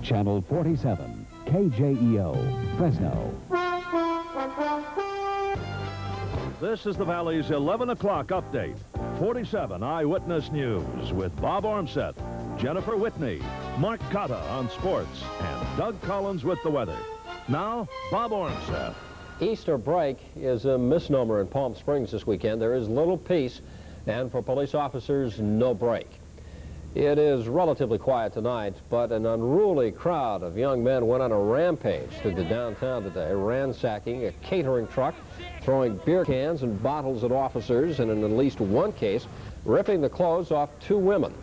Channel 47, KJEO, Fresno. This is the Valley's 11 o'clock update. 47 Eyewitness News with Bob Ormseth, Jennifer Whitney, Mark Cotta on sports, and Doug Collins with the weather. Now, Bob Ormseth. Easter break is a misnomer in Palm Springs this weekend. There is little peace, and for police officers, no break. It is relatively quiet tonight, but an unruly crowd of young men went on a rampage through the downtown today, ransacking a catering truck, throwing beer cans and bottles at officers, and in at least one case, ripping the clothes off 2 women.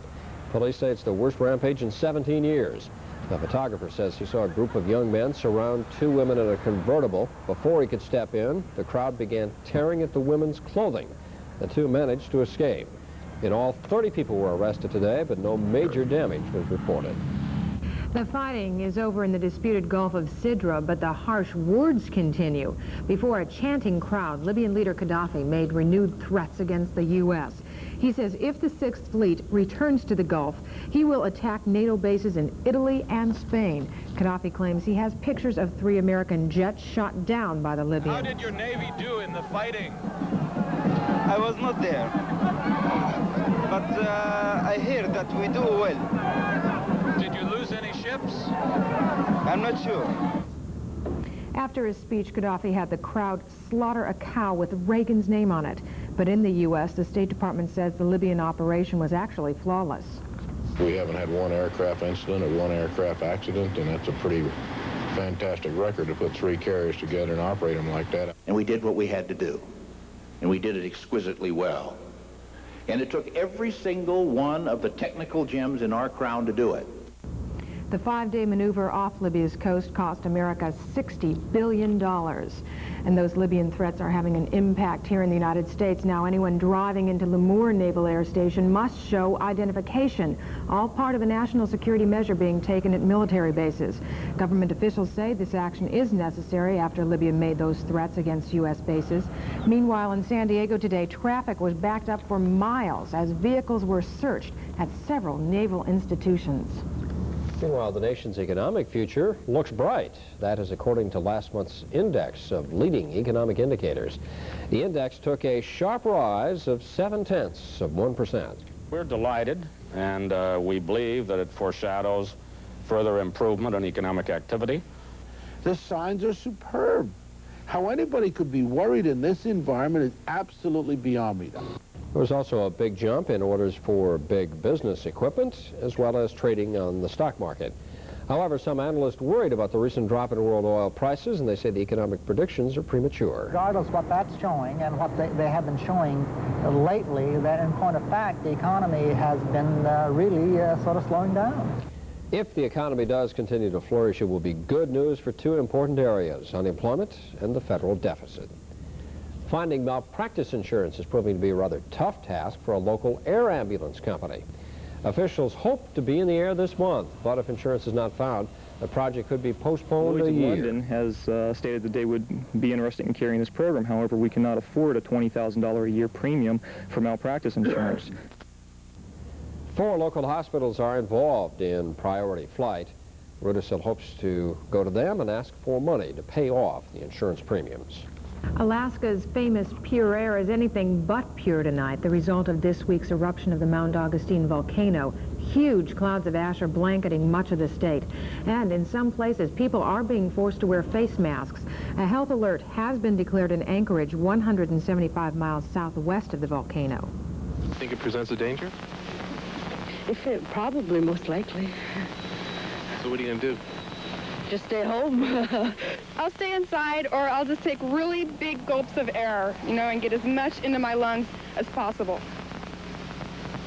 Police say it's the worst rampage in 17 years. The photographer says he saw a group of young men surround 2 women in a convertible. Before he could step in, the crowd began tearing at the women's clothing. The 2 managed to escape. In all, 30 people were arrested today, but no major damage was reported. The fighting is over in the disputed Gulf of Sidra, but the harsh words continue. Before a chanting crowd, Libyan leader Gaddafi made renewed threats against the U.S. He says if the 6th Fleet returns to the Gulf, he will attack NATO bases in Italy and Spain. Gaddafi claims he has pictures of 3 American jets shot down by the Libyans. How did your Navy do in the fighting? I was not there, but I hear that we do well. Did you lose any ships? I'm not sure. After his speech, Gaddafi had the crowd slaughter a cow with Reagan's name on it. But in the U.S., the State Department says the Libyan operation was actually flawless. We haven't had one aircraft incident or one aircraft accident, and that's a pretty fantastic record to put 3 carriers together and operate them like that. And we did what we had to do, and we did it exquisitely well. And it took every single one of the technical gems in our crown to do it. The 5-day maneuver off Libya's coast cost America $60 billion. And those Libyan threats are having an impact here in the United States. Now, anyone driving into Lemoore Naval Air Station must show identification, all part of a national security measure being taken at military bases. Government officials say this action is necessary after Libya made those threats against U.S. bases. Meanwhile, in San Diego today, traffic was backed up for miles as vehicles were searched at several naval institutions. Meanwhile, the nation's economic future looks bright. That is according to last month's index of leading economic indicators. The index took a sharp rise of 0.7%. We're delighted, and we believe that it foreshadows further improvement in economic activity. The signs are superb. How anybody could be worried in this environment is absolutely beyond me. There was also a big jump in orders for big business equipment, as well as trading on the stock market. However, some analysts worried about the recent drop in world oil prices, and they say the economic predictions are premature. Regardless of what that's showing and what they have been showing lately, that in point of fact, the economy has been really sort of slowing down. If the economy does continue to flourish, it will be good news for 2 important areas, unemployment and the federal deficit. Finding malpractice insurance is proving to be a rather tough task for a local air ambulance company. Officials hope to be in the air this month, but if insurance is not found, the project could be postponed a year. London has stated that they would be interested in carrying this program. However, we cannot afford a $20,000 a year premium for malpractice insurance. 4 local hospitals are involved in Priority Flight. Rudisill hopes to go to them and ask for money to pay off the insurance premiums. Alaska's famous pure air is anything but pure tonight, the result of this week's eruption of the Mount Augustine volcano. Huge clouds of ash are blanketing much of the state, and in some places people are being forced to wear face masks. A health alert has been declared in Anchorage, 175 miles southwest of the volcano. Think it presents a danger? Probably, most likely. So what are you going to do? Just stay home. I'll stay inside, or I'll just take really big gulps of air, you know, and get as much into my lungs as possible.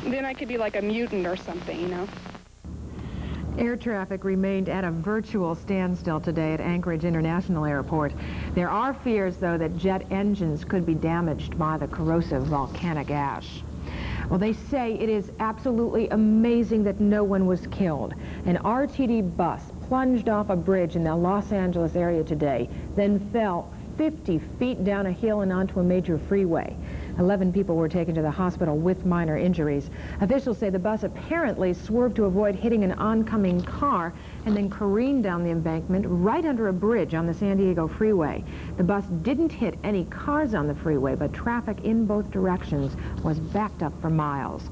Then I could be like a mutant or something, you know. Air traffic remained at a virtual standstill today at Anchorage International Airport. There are fears, though, that jet engines could be damaged by the corrosive volcanic ash. Well, they say it is absolutely amazing that no one was killed. An RTD bus plunged off a bridge in the Los Angeles area today, then fell 50 feet down a hill and onto a major freeway. 11 people were taken to the hospital with minor injuries. Officials say the bus apparently swerved to avoid hitting an oncoming car and then careened down the embankment right under a bridge on the San Diego freeway. The bus didn't hit any cars on the freeway, but traffic in both directions was backed up for miles.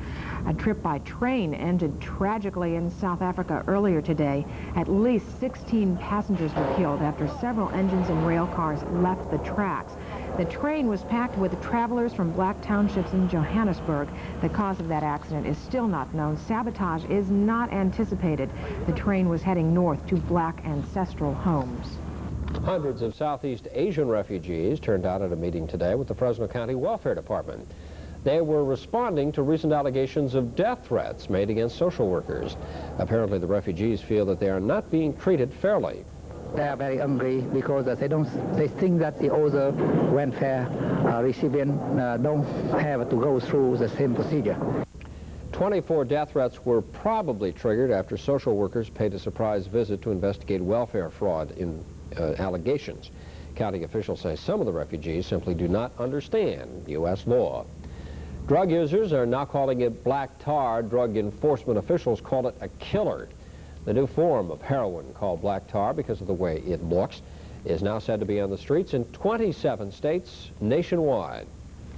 A trip by train ended tragically in South Africa earlier today. At least 16 passengers were killed after several engines and rail cars left the tracks. The train was packed with travelers from black townships in Johannesburg. The cause of that accident is still not known. Sabotage is not anticipated. The train was heading north to black ancestral homes. Hundreds of Southeast Asian refugees turned out at a meeting today with the Fresno County Welfare Department. They were responding to recent allegations of death threats made against social workers. Apparently, the refugees feel that they are not being treated fairly. They are very angry because they think that the other welfare recipients don't have to go through the same procedure. 24 death threats were probably triggered after social workers paid a surprise visit to investigate welfare fraud in allegations. County officials say some of the refugees simply do not understand U.S. law. Drug users are now calling it black tar. Drug enforcement officials call it a killer. The new form of heroin, called black tar because of the way it looks, is now said to be on the streets in 27 states nationwide.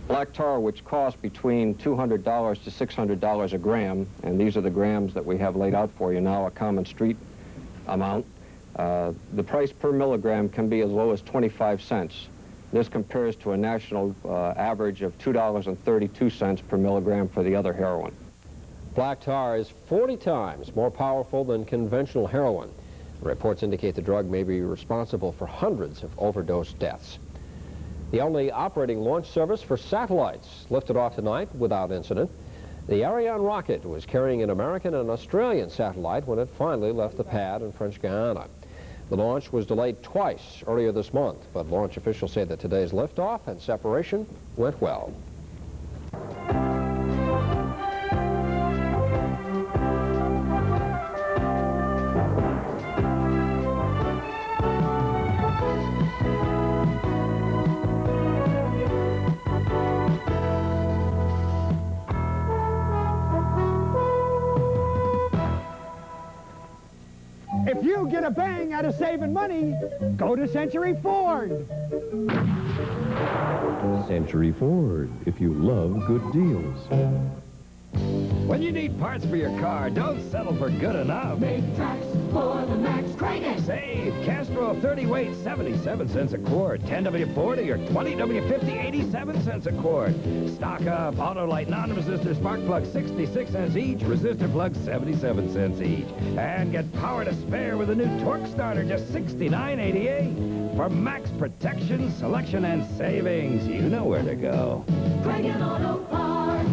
Black tar, which costs between $200 to $600 a gram, and these are the grams that we have laid out for you now, a common street amount. The price per milligram can be as low as 25 cents. This compares to a national average of $2.32 per milligram for the other heroin. Black tar is 40 times more powerful than conventional heroin. Reports indicate the drug may be responsible for hundreds of overdose deaths. The only operating launch service for satellites lifted off tonight without incident. The Ariane rocket was carrying an American and Australian satellite when it finally left the pad in French Guiana. The launch was delayed twice earlier this month, but launch officials say that today's liftoff and separation went well. If you get a bang out of saving money, go to Century Ford. Century Ford, if you love good deals. When you need parts for your car, don't settle for good enough. Make tracks for the max. Crank it! Save Castro 30 weight, 77 cents a quart. 10W40 or 20W50, 87 cents a quart. Stock up Autolite non-resistor spark plugs, 66 cents each. Resistor plugs, 77 cents each. And get power to spare with a new torque starter, just $69.88. For max protection, selection, and savings, you know where to go. Crank it Auto Parts.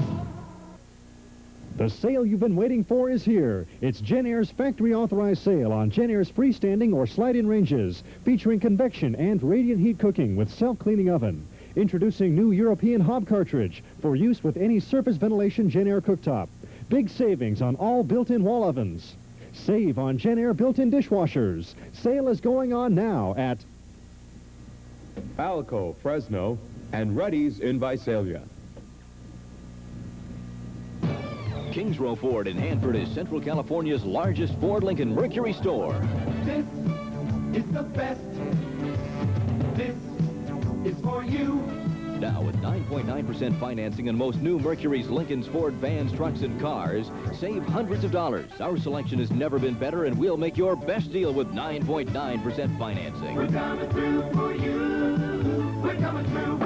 The sale you've been waiting for is here. It's Jen Air's factory-authorized sale on Jen Air's freestanding or slide-in ranges, featuring convection and radiant heat cooking with self-cleaning oven. Introducing new European hob cartridge for use with any surface ventilation Jen Air cooktop. Big savings on all built-in wall ovens. Save on Jen Air built-in dishwashers. Sale is going on now at Alco, Fresno, and Reddy's in Visalia. Kingsrow Ford in Hanford is Central California's largest Ford Lincoln Mercury store. This is the best. This is for you. Now with 9.9% financing on most new Mercury's, Lincolns, Ford vans, trucks, and cars, save hundreds of dollars. Our selection has never been better, and we'll make your best deal with 9.9% financing. We're coming through for you. We're coming through.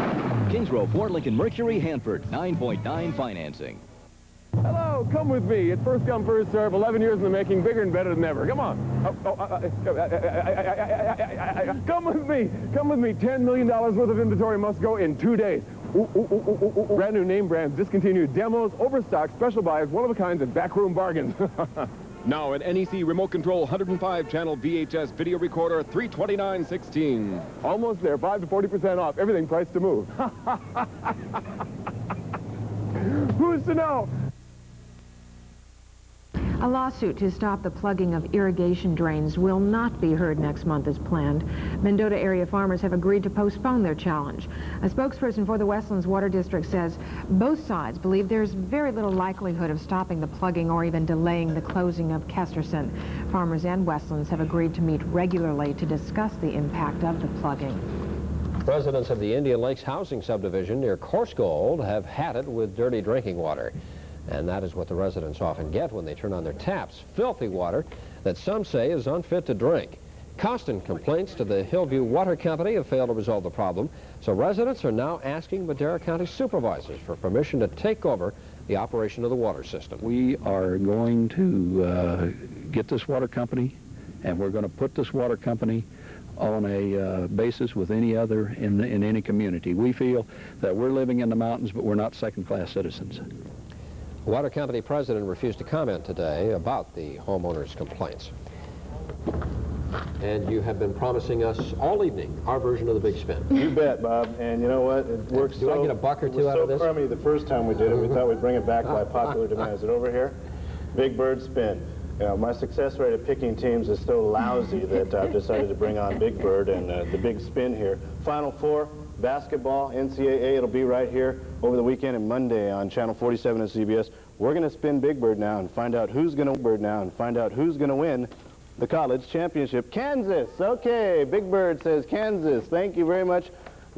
Kingsrow Ford Lincoln Mercury, Hanford, 9.9 financing. Hello, come with me. It's first come, first serve, 11 years in the making, bigger and better than ever. Come on. Come with me. Come with me. $10 million worth of inventory must go in 2 days. Brand new name brands, discontinued demos, overstock, special buys, one-of-a-kinds, and backroom bargains. Now an NEC remote control 105-channel VHS video recorder, $329.16. Almost there, 5 to 40% off. Everything priced to move. Who's to know? A lawsuit to stop the plugging of irrigation drains will not be heard next month as planned. Mendota area farmers have agreed to postpone their challenge. A spokesperson for the Westlands Water District says both sides believe there's very little likelihood of stopping the plugging or even delaying the closing of Kesterson. Farmers and Westlands have agreed to meet regularly to discuss the impact of the plugging. Residents of the Indian Lakes housing subdivision near Coarsegold have had it with dirty drinking water. And that is what the residents often get when they turn on their taps. Filthy water that some say is unfit to drink. Constant complaints to the Hillview Water Company have failed to resolve the problem. So residents are now asking Madera County supervisors for permission to take over the operation of the water system. We are going to get this water company, and we're going to put this water company on a basis with any other in any community. We feel that we're living in the mountains, but we're not second-class citizens. The water company president refused to comment today about the homeowners' complaints. And you have been promising us all evening our version of the Big Spin. You bet, Bob. And you know what? It works. Do I get a buck or two out of this? It was so crummy the first time we did it, we thought we'd bring it back by popular demand. Is it over here? Big Bird Spin. You know, my success rate at picking teams is so lousy that I've decided to bring on Big Bird and the Big Spin here. Final four, basketball, NCAA. It'll be right here over the weekend and Monday on Channel 47 at CBS. We're going to spin Big Bird now and find out who's going to win the college championship. Kansas. Okay, Big Bird says Kansas. Thank you very much.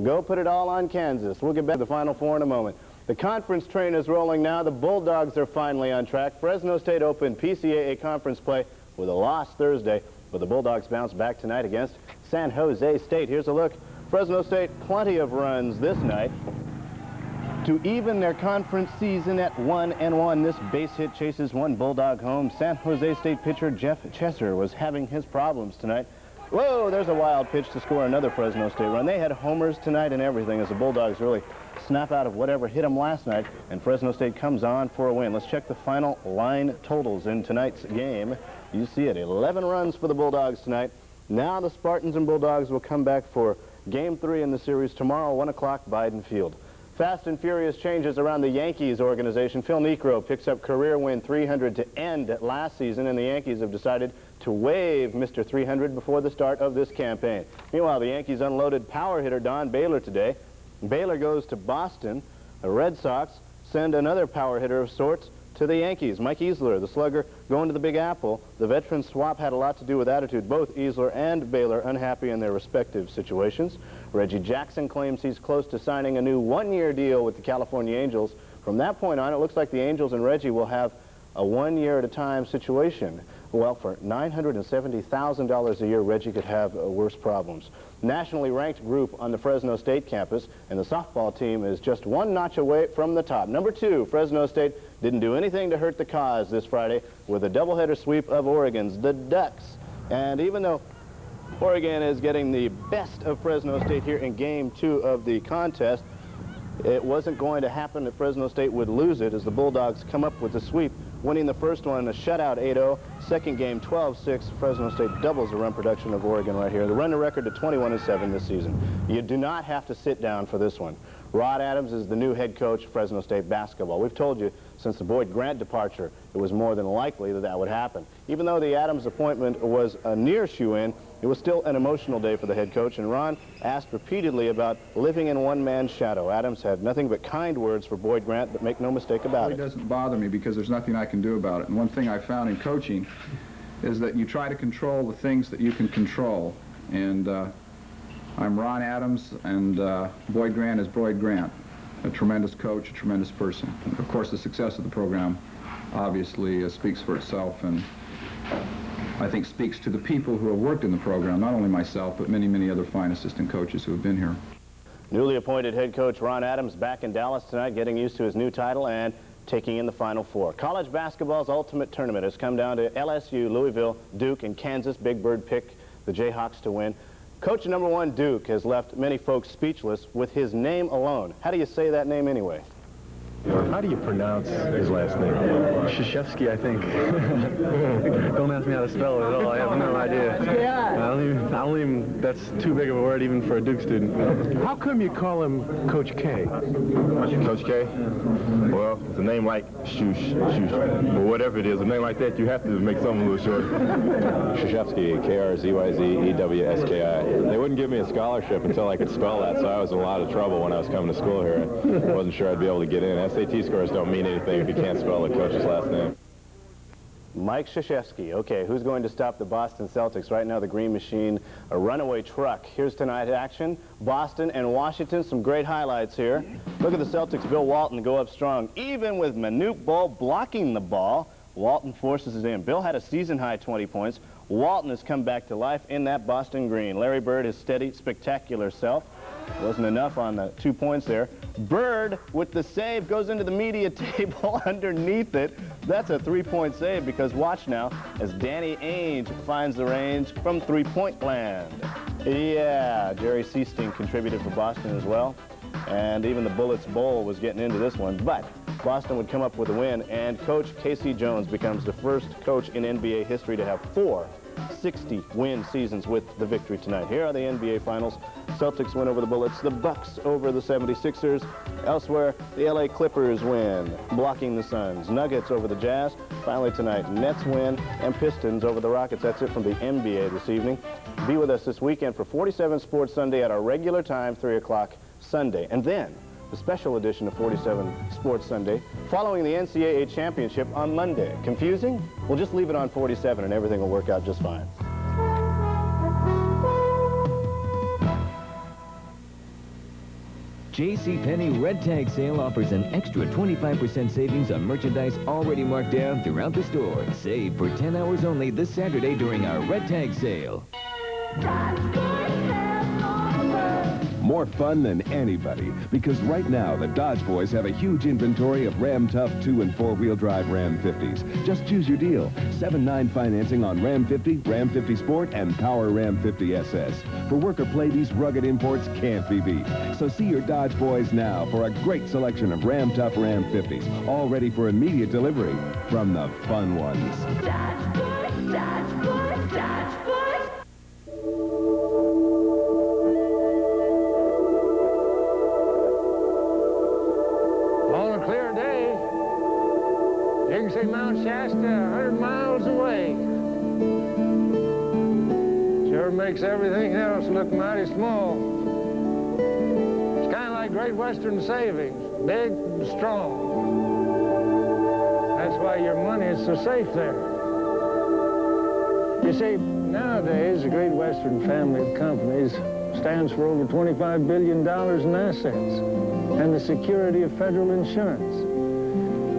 Go put it all on Kansas. We'll get back to the Final Four in a moment. The conference train is rolling now. The Bulldogs are finally on track. Fresno State opened PCAA conference play with a loss Thursday, but the Bulldogs bounce back tonight against San Jose State. Here's a look. Fresno State, plenty of runs this night to even their conference season at 1-1. This base hit chases one Bulldog home. San Jose State pitcher Jeff Chesser was having his problems tonight. Whoa, there's a wild pitch to score another Fresno State run. They had homers tonight and everything as the Bulldogs really snap out of whatever hit them last night, and Fresno State comes on for a win. Let's check the final line totals in tonight's game. You see it, 11 runs for the Bulldogs tonight. Now the Spartans and Bulldogs will come back for Game 3 in the series tomorrow, 1 o'clock, Biden Field. Fast and furious changes around the Yankees organization. Phil Niekro picks up career win 300 to end last season, and the Yankees have decided to waive Mr. 300 before the start of this campaign. Meanwhile, the Yankees unloaded power hitter Don Baylor today. Baylor goes to Boston. The Red Sox send another power hitter of sorts to the Yankees. Mike Easler, the slugger, going to the Big Apple. The veteran swap had a lot to do with attitude. Both Easler and Baylor unhappy in their respective situations. Reggie Jackson claims he's close to signing a new one-year deal with the California Angels. From that point on, it looks like the Angels and Reggie will have a one-year-at-a-time situation. Well, for $970,000 a year, Reggie could have worse problems. Nationally ranked group on the Fresno State campus, and the softball team is just one notch away from the top. Number 2, Fresno State didn't do anything to hurt the cause this Friday with a doubleheader sweep of Oregon's, the Ducks. And even though Oregon is getting the best of Fresno State here in Game 2 of the contest, it wasn't going to happen that Fresno State would lose it as the Bulldogs come up with the sweep, winning the first one, a shutout 8-0. Second game, 12-6. Fresno State doubles the run production of Oregon right here. The run record to 21-7 this season. You do not have to sit down for this one. Rod Adams is the new head coach of Fresno State basketball. We've told you since the Boyd Grant departure, it was more than likely that that would happen. Even though the Adams appointment was a near shoe-in, it was still an emotional day for the head coach, and Ron asked repeatedly about living in one man's shadow. Adams had nothing but kind words for Boyd Grant, but make no mistake about it. It doesn't bother me because there's nothing I can do about it. And one thing I found in coaching is that you try to control the things that you can control. And I'm Ron Adams, and Boyd Grant is Boyd Grant, a tremendous coach, a tremendous person. And of course, the success of the program obviously speaks for itself, and I think speaks to the people who have worked in the program, not only myself, but many, many other fine assistant coaches who have been here. Newly appointed head coach Ron Adams back in Dallas tonight, getting used to his new title and taking in the Final Four. College basketball's ultimate tournament has come down to LSU, Louisville, Duke, and Kansas. Big Bird picked the Jayhawks to win. Coach number 1, Duke, has left many folks speechless with his name alone. How do you say that name anyway? How do you pronounce his last name? Krzyzewski, I think. Don't ask me how to spell it at all. I have no idea. I don't even, that's too big of a word even for a Duke student. How come you call him Coach K? Coach K? Well, with a name like Shush, or whatever it is, a name like that, you have to make something a little shorter. Krzyzewski, K-R-Z-Y-Z-E-W-S-K-I. They wouldn't give me a scholarship until I could spell that, so I was in a lot of trouble when I was coming to school here. I wasn't sure I'd be able to get in. SAT scores don't mean anything if you can't spell the coach's last name. Mike Krzyzewski. Okay, who's going to stop the Boston Celtics? Right now, the Green Machine, a runaway truck. Here's tonight's action. Boston and Washington, some great highlights here. Look at the Celtics, Bill Walton, go up strong. Even with Manute Bol blocking the ball, Walton forces it in. Bill had a season-high 20 points. Walton has come back to life in that Boston green. Larry Bird, his steady, spectacular self. Wasn't enough on the 2 points there. Bird, with the save, goes into the media table underneath it. That's a three-point save because watch now as Danny Ainge finds the range from three-point land. Yeah, Jerry Seasting contributed for Boston as well. And even the Bullets Bowl was getting into this one. But Boston would come up with a win, and Coach Casey Jones becomes the first coach in NBA history to have 4 60-win seasons with the victory tonight. Here are the NBA Finals. Celtics win over the Bullets, the Bucks over the 76ers. Elsewhere, the LA Clippers win, blocking the Suns. Nuggets over the Jazz. Finally tonight, Nets win, and Pistons over the Rockets. That's it from the NBA this evening. Be with us this weekend for 47 Sports Sunday at our regular time, 3 o'clock Sunday. And then, the special edition of 47 Sports Sunday, following the NCAA Championship on Monday. Confusing? We'll just leave it on 47 and everything will work out just fine. JCPenney Red Tag Sale offers an extra 25% savings on merchandise already marked down throughout the store. Save for 10 hours only this Saturday during our Red Tag Sale. More fun than anybody, because right now the Dodge Boys have a huge inventory of Ram Tough 2- and 4-wheel drive Ram 50s. Just choose your deal. 7-9 financing on Ram 50, Ram 50 Sport, and Power Ram 50 SS. For work or play, these rugged imports can't be beat. So see your Dodge Boys now for a great selection of Ram Tough Ram 50s, all ready for immediate delivery from the fun ones. Dodge Boys, Dodge Boys, Dodge Boys. On a clear day, you can see Mount Shasta 100 miles away. Sure makes everything else look mighty small. It's kind of like Great Western Savings, big and strong. That's why your money is so safe there. You see, nowadays, the Great Western family of companies stands for over $25 billion in assets and the security of federal insurance.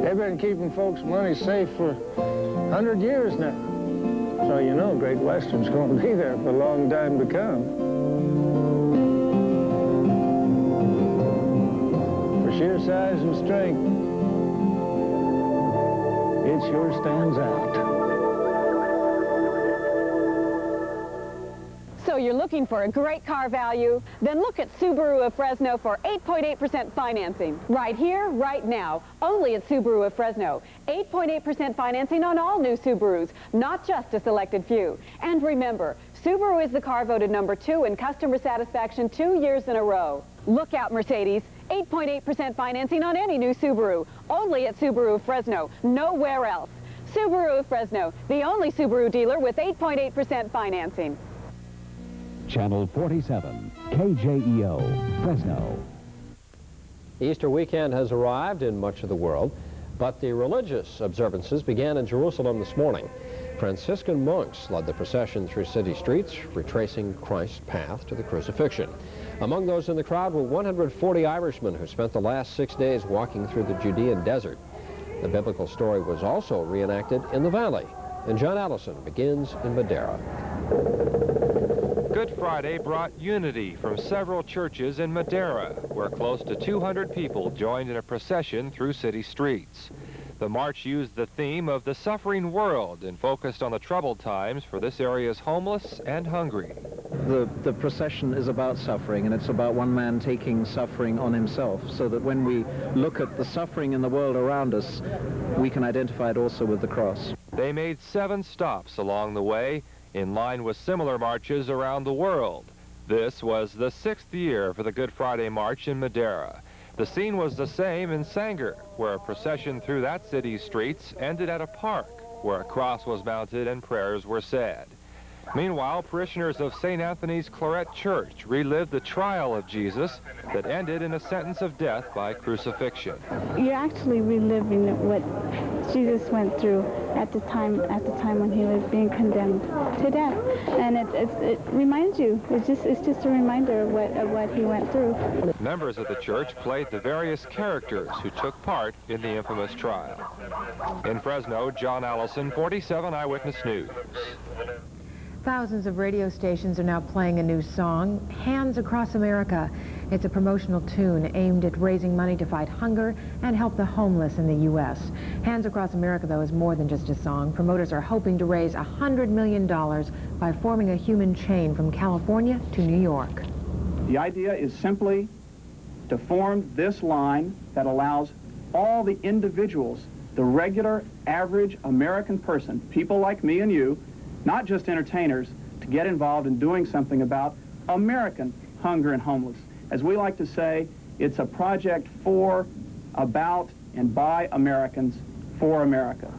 They've been keeping folks' money safe for 100 years now. So you know Great Western's going to be there for a long time to come. For sheer size and strength, it sure stands out. So you're looking for a great car value? Then look at Subaru of Fresno for 8.8% financing. Right here, right now. Only at Subaru of Fresno. 8.8% financing on all new Subarus, not just a selected few. And remember, Subaru is the car voted #2 in customer satisfaction 2 years in a row. Look out, Mercedes. 8.8% financing on any new Subaru. Only at Subaru of Fresno. Nowhere else. Subaru of Fresno, the only Subaru dealer with 8.8% financing. Channel 47, KJEO, Fresno. Easter weekend has arrived in much of the world, but the religious observances began in Jerusalem this morning. Franciscan monks led the procession through city streets, retracing Christ's path to the crucifixion. Among those in the crowd were 140 Irishmen who spent the last 6 days walking through the Judean desert. The biblical story was also reenacted in the valley, and John Allison begins in Madeira. Good Friday brought unity from several churches in Madeira, where close to 200 people joined in a procession through city streets. The march used the theme of the suffering world and focused on the troubled times for this area's homeless and hungry. The procession is about suffering, and it's about one man taking suffering on himself, so that when we look at the suffering in the world around us, we can identify it also with the cross. They made 7 stops along the way, in line with similar marches around the world. This was the 6th year for the Good Friday March in Madera. The scene was the same in Sanger, where a procession through that city's streets ended at a park, where a cross was mounted and prayers were said. Meanwhile, parishioners of St. Anthony's Claret Church relived the trial of Jesus that ended in a sentence of death by crucifixion. You're actually reliving what Jesus went through at the time when he was being condemned to death, and it reminds you. It's just a reminder of what he went through. Members of the church played the various characters who took part in the infamous trial. In Fresno, John Allison, 47 Eyewitness News. Thousands of radio stations are now playing a new song, Hands Across America. It's a promotional tune aimed at raising money to fight hunger and help the homeless in the U.S. Hands Across America, though, is more than just a song. Promoters are hoping to raise $100 million by forming a human chain from California to New York. The idea is simply to form this line that allows all the individuals, the regular, average American person, people like me and you, not just entertainers, to get involved in doing something about American hunger and homeless. As we like to say, it's a project for, about, and by Americans for America.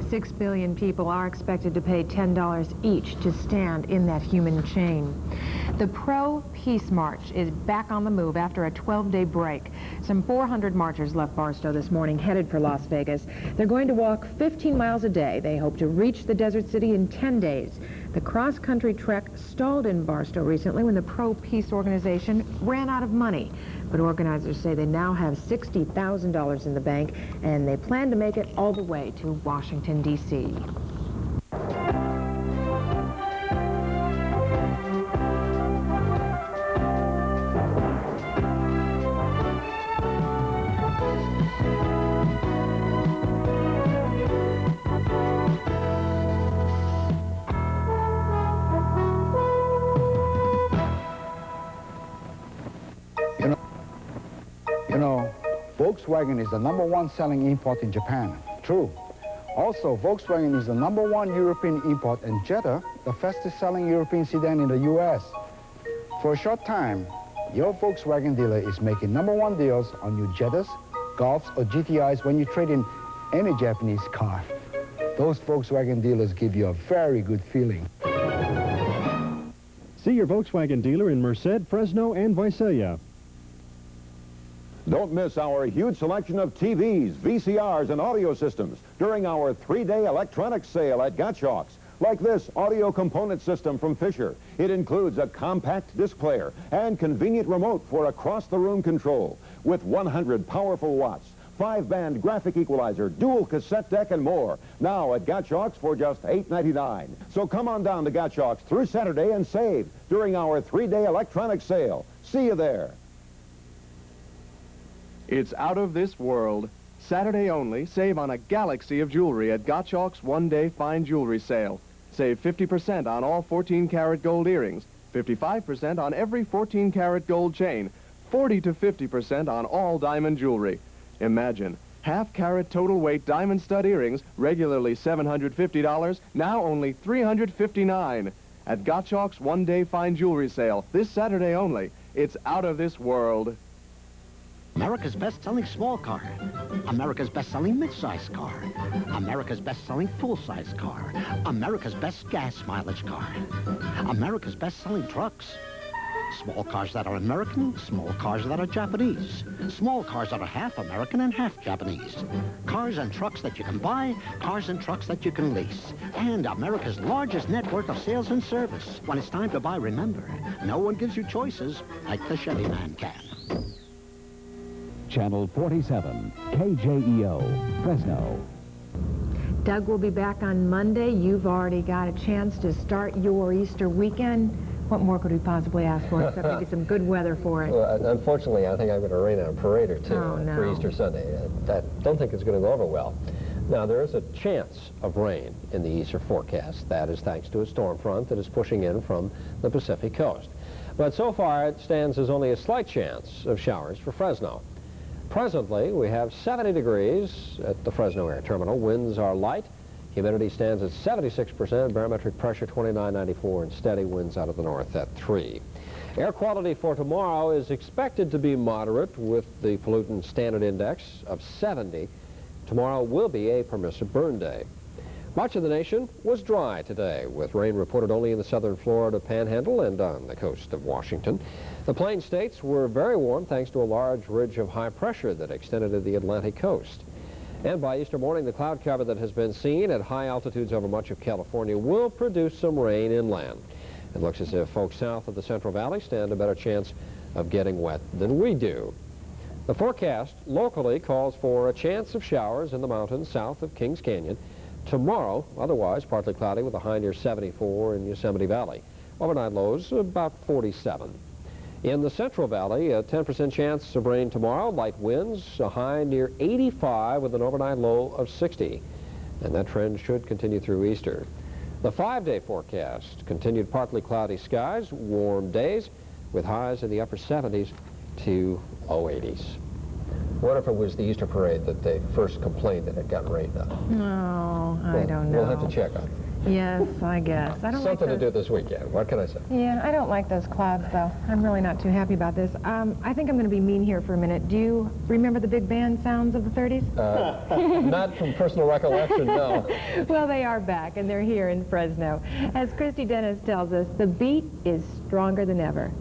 6 billion people are expected to pay $10 each to stand in that human chain. The Pro-Peace March is back on the move after a 12-day break. Some 400 marchers left Barstow this morning, headed for Las Vegas. They're going to walk 15 miles a day. They hope to reach the desert city in 10 days. The cross-country trek stalled in Barstow recently when the Pro-Peace organization ran out of money. But organizers say they now have $60,000 in the bank, and they plan to make it all the way to Washington, D.C. Volkswagen is the #1 selling import in Japan. True. Also, Volkswagen is the #1 European import, and Jetta, the fastest selling European sedan in the U.S. For a short time, your Volkswagen dealer is making #1 deals on new Jettas, Golfs, or GTIs when you trade in any Japanese car. Those Volkswagen dealers give you a very good feeling. See your Volkswagen dealer in Merced, Fresno, and Visalia. Don't miss our huge selection of TVs, VCRs, and audio systems during our 3-day electronic sale at Gottschalk's. Like this audio component system from Fisher. It includes a compact disc player and convenient remote for across-the-room control with 100 powerful watts, 5-band graphic equalizer, dual cassette deck, and more. Now at Gottschalk's for just $8.99. So come on down to Gottschalk's through Saturday and save during our 3-day electronic sale. See you there. It's out of this world. Saturday only, save on a galaxy of jewelry at Gottschalk's one-day fine jewelry sale. Save 50% on all 14-karat gold earrings, 55% on every 14-karat gold chain, 40 to 50% on all diamond jewelry. Imagine, half-carat total weight diamond stud earrings, regularly $750, now only $359. At Gottschalk's one-day fine jewelry sale, this Saturday only. It's out of this world. America's best-selling small car, America's best-selling mid-size car, America's best-selling full-size car, America's best gas mileage car, America's best-selling trucks. Small cars that are American, small cars that are Japanese, small cars that are half American and half Japanese. Cars and trucks that you can buy, cars and trucks that you can lease. And America's largest network of sales and service. When it's time to buy, remember, no one gives you choices like the Chevy man can. Channel 47, KJEO, Fresno. Doug will be back on Monday. You've already got a chance to start your Easter weekend What more could we possibly ask for except maybe some good weather for it? Well, unfortunately, I think I'm going to rain on a parade or two for Easter Sunday. I don't think it's going to go over well. Now, there is a chance of rain in the Easter forecast. That is thanks to a storm front that is pushing in from the Pacific coast. But so far, it stands as only a slight chance of showers for Fresno. Presently, we have 70 degrees at the Fresno Air Terminal. Winds are light. Humidity stands at 76%, barometric pressure 2994, and steady winds out of the north at 3. Air quality for tomorrow is expected to be moderate with the pollutant standard index of 70. Tomorrow will be a permissive burn day. Much of the nation was dry today, with rain reported only in the southern Florida panhandle and on the coast of Washington. The Plain States were very warm thanks to a large ridge of high pressure that extended to the Atlantic coast. And by Easter morning, the cloud cover that has been seen at high altitudes over much of California will produce some rain inland. It looks as if folks south of the Central Valley stand a better chance of getting wet than we do. The forecast locally calls for a chance of showers in the mountains south of Kings Canyon. Tomorrow, otherwise partly cloudy with a high near 74 in Yosemite Valley. Overnight lows about 47. In the Central Valley, a 10% chance of rain tomorrow, light winds, a high near 85 with an overnight low of 60. And that trend should continue through Easter. The 5-day forecast, continued partly cloudy skies, warm days, with highs in the upper 70s to low 80s. What if it was the Easter parade that they first complained that it got rained on? No, I don't know. We'll have to check on it. Yes, I guess. I don't Something like to do this weekend. What can I say? Yeah, I don't like those clouds, though. I'm really not too happy about this. I think I'm going to be mean here for a minute. Do you remember the big band sounds of the 30s? Not from personal recollection, no. Well, they are back, and they're here in Fresno. As Christy Dennis tells us, the beat is stronger than ever.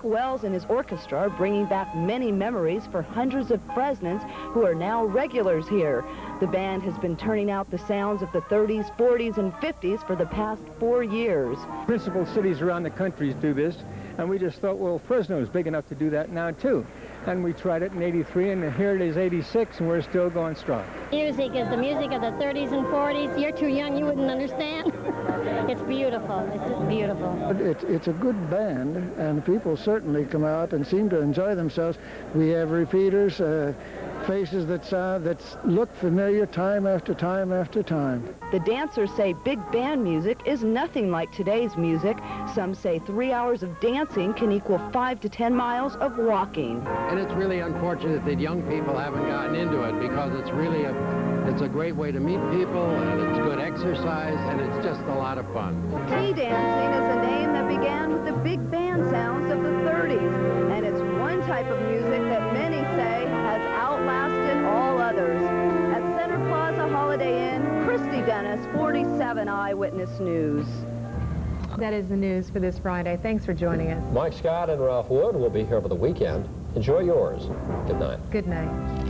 Wells and his orchestra are bringing back many memories for hundreds of Fresnans who are now regulars here. The band has been turning out the sounds of the 30s, 40s, and 50s for the past 4 years. Principal cities around the country do this, and we just thought, well, Fresno is big enough to do that now, too. And we tried it in '83, and here it is '86, and we're still going strong. Music is the music of the 30s and 40s. You're too young, you wouldn't understand. It's beautiful. It's just beautiful. It's a good band, and people certainly come out and seem to enjoy themselves. We have repeaters, faces that look familiar time after time after time. The dancers say big band music is nothing like today's music. Some say 3 hours of dancing can equal 5 to 10 miles of walking. And it's really unfortunate that young people haven't gotten into it, because it's really it's a great way to meet people, and it's good exercise, and it's just a lot of fun. Tea dancing is a name that began with the big band sounds of the 30s, and it's one type of music that many say has outlasted all others. At Center Plaza Holiday Inn, Christy Dennis, 47 Eyewitness News. That is the news for this Friday. Thanks for joining us. Mike Scott and Ralph Wood will be here for the weekend. Enjoy yours. Good night. Good night.